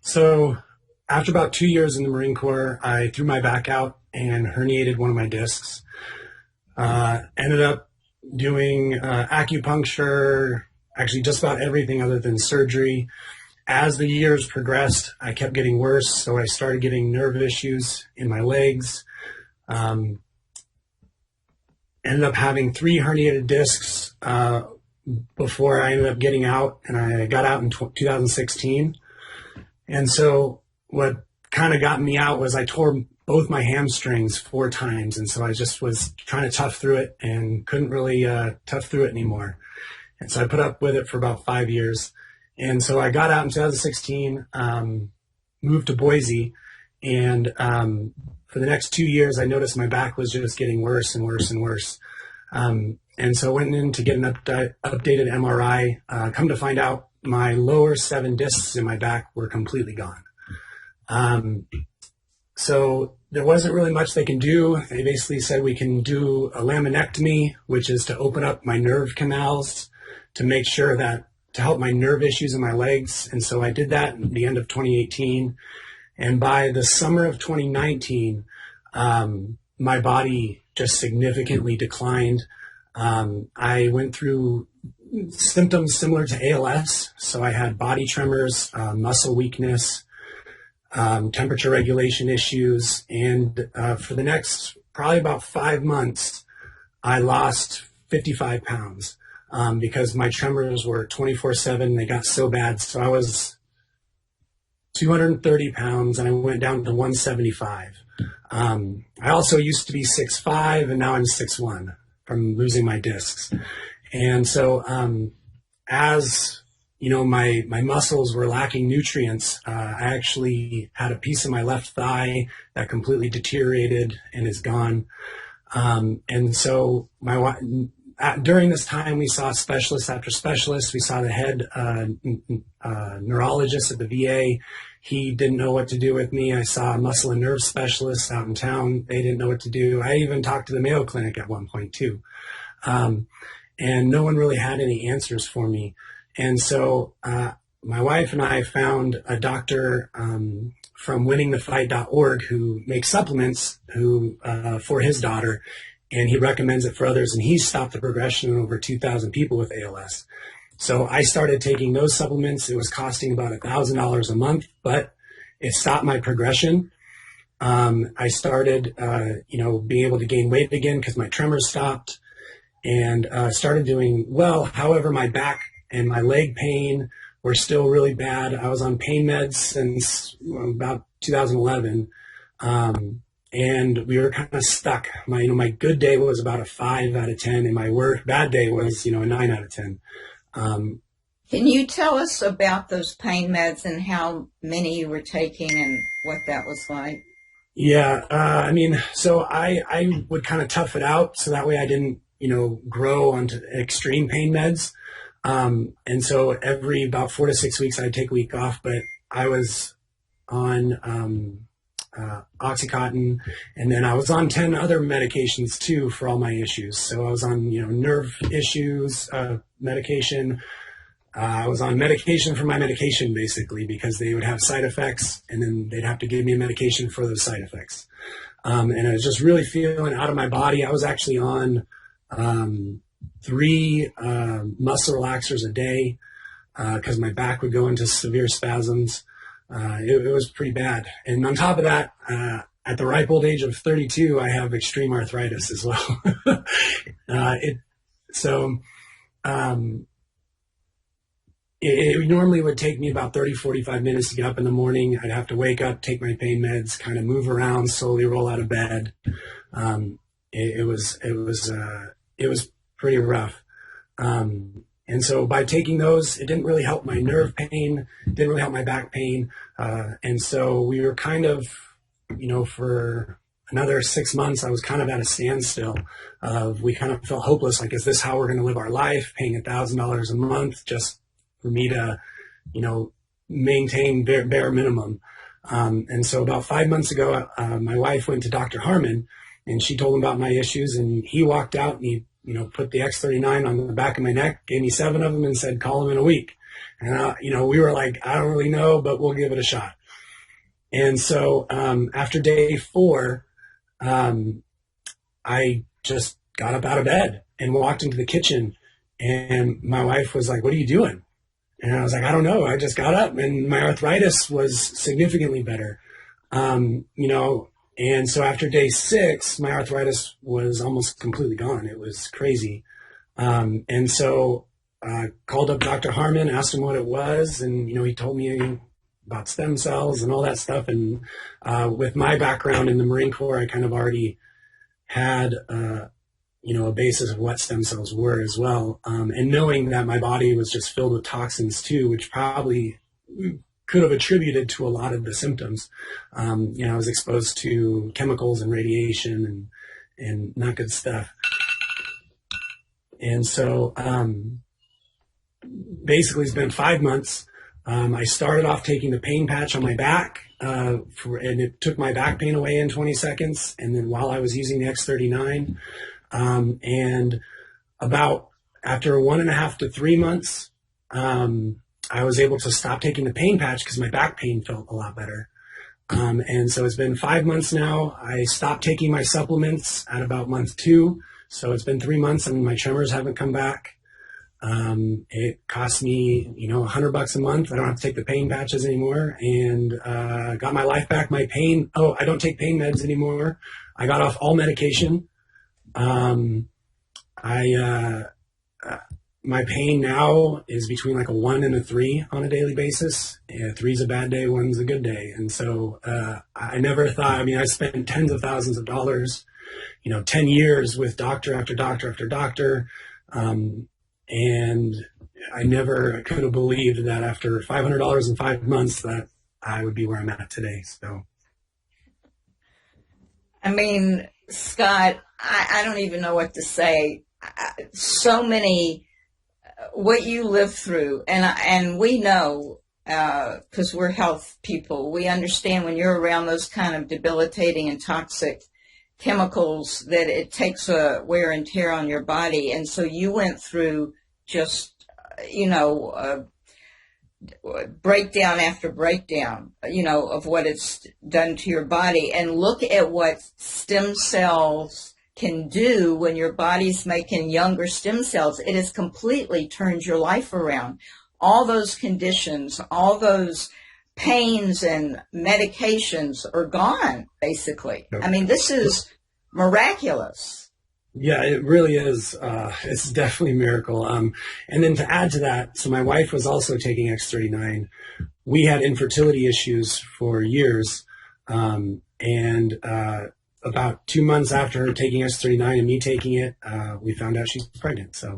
So after about 2 years in the Marine Corps, I threw my back out and herniated one of my discs. Ended up doing acupuncture, actually just about everything other than surgery. As the years progressed, I kept getting worse, so I started getting nerve issues in my legs. Ended up having 3 herniated discs before I ended up getting out, and I got out in 2016. And so what kind of got me out was I tore both my hamstrings 4 times. And so I just was trying to tough through it and couldn't really tough through it anymore. And so I put up with it for about 5 years. And so I got out in 2016, moved to Boise. And for the next 2 years, I noticed my back was just getting worse and worse and worse. And so I went in to get an updated MRI, come to find out my lower 7 discs in my back were completely gone. So there wasn't really much they can do. They basically said we can do a laminectomy, which is to open up my nerve canals to make sure that, to help my nerve issues in my legs. And so I did that at the end of 2018. And by the summer of 2019, my body just significantly declined. I went through symptoms similar to ALS. So I had body tremors, muscle weakness, temperature regulation issues. And for the next probably about 5 months, I lost 55 pounds because my tremors were 24/7. They got so bad. So I was 230 pounds and I went down to 175. I also used to be 6'5", and now I'm 6'1" from losing my discs. And so as you know, my muscles were lacking nutrients. I actually had a piece of my left thigh that completely deteriorated and is gone. And so during this time, we saw specialist after specialist. We saw the head neurologist at the VA. He didn't know what to do with me. I saw a muscle and nerve specialist out in town. They didn't know what to do. I even talked to the Mayo Clinic at one point too. And no one really had any answers for me. And so my wife and I found a doctor from winningthefight.org who makes supplements for his daughter, and he recommends it for others, and he's stopped the progression in over 2,000 people with ALS. So I started taking those supplements. It was costing about $1,000 a month, but it stopped my progression. I started, being able to gain weight again because my tremors stopped, and started doing well. However, my back and my leg pain were still really bad. I was on pain meds since about 2011. And we were kind of stuck. My good day was about a 5 out of 10, and my bad day was, a 9 out of 10. Can you tell us about those pain meds and how many you were taking and what that was like? Yeah. So I would kind of tough it out so that way I didn't, grow onto extreme pain meds. And so every about 4 to 6 weeks, I'd take a week off, but I was on, Oxycontin, and then I was on 10 other medications too for all my issues. So I was on, nerve issues, medication. I was on medication for my medication basically because they would have side effects, and then they'd have to give me a medication for those side effects. And I was just really feeling out of my body. I was actually on 3 muscle relaxers a day because my back would go into severe spasms. It was pretty bad. And on top of that, at the ripe old age of 32, I have extreme arthritis as well. It normally would take me about 30, 45 minutes to get up in the morning. I'd have to wake up, take my pain meds, kind of move around, slowly roll out of bed. It was pretty rough. And so by taking those, it didn't really help my nerve pain, didn't really help my back pain. And so we were kind of, for another 6 months, I was kind of at a standstill. We kind of felt hopeless. Like, is this how we're going to live our life? Paying $1,000 a month just for me to, maintain bare minimum. And so about 5 months ago, my wife went to Dr. Harmon, and she told him about my issues, and he walked out and he put the X39 on the back of my neck, gave me 7 of them and said, call him in a week. And, we were like, I don't really know, but we'll give it a shot. And so after day 4, I just got up out of bed and walked into the kitchen, and my wife was like, what are you doing? And I was like, I don't know. I just got up, and my arthritis was significantly better. And so after day 6, my arthritis was almost completely gone. It was crazy. And so I called up Dr. Harmon, asked him what it was, and, he told me about stem cells and all that stuff. And with my background in the Marine Corps, I kind of already had, a basis of what stem cells were as well. And knowing that my body was just filled with toxins too, which probably could have attributed to a lot of the symptoms. I was exposed to chemicals and radiation and not good stuff. And so basically it's been 5 months. I started off taking the pain patch on my back, and it took my back pain away in 20 seconds. And then while I was using the X39, and about after 1.5 to 3 months, I was able to stop taking the pain patch because my back pain felt a lot better. And so it's been 5 months now. I stopped taking my supplements at about month 2. So it's been 3 months and my tremors haven't come back. It cost me, $100 a month. I don't have to take the pain patches anymore, and got my life back. My pain. Oh, I don't take pain meds anymore. I got off all medication. My pain now is between like a 1 and a 3 on a daily basis. 3's a bad day, 1's a good day. And so, I never thought, I spent tens of thousands of dollars, 10 years with doctor after doctor after doctor. And I never could have believed that after $500 in 5 months that I would be where I'm at today. So, Scott, I don't even know what to say. So many, what you live through, and we know, because we're health people, we understand when you're around those kind of debilitating and toxic chemicals that it takes a wear and tear on your body. And so you went through just, breakdown after breakdown, of what it's done to your body. And look at what stem cells can do when your body's making younger stem cells. It has completely turned your life around. All those conditions, all those pains and medications are gone, basically. This is miraculous. Yeah, it really is. It's definitely a miracle. And then to add to that, so my wife was also taking X39. We had infertility issues for years. And about 2 months after her taking X39 and me taking it, we found out she's pregnant. So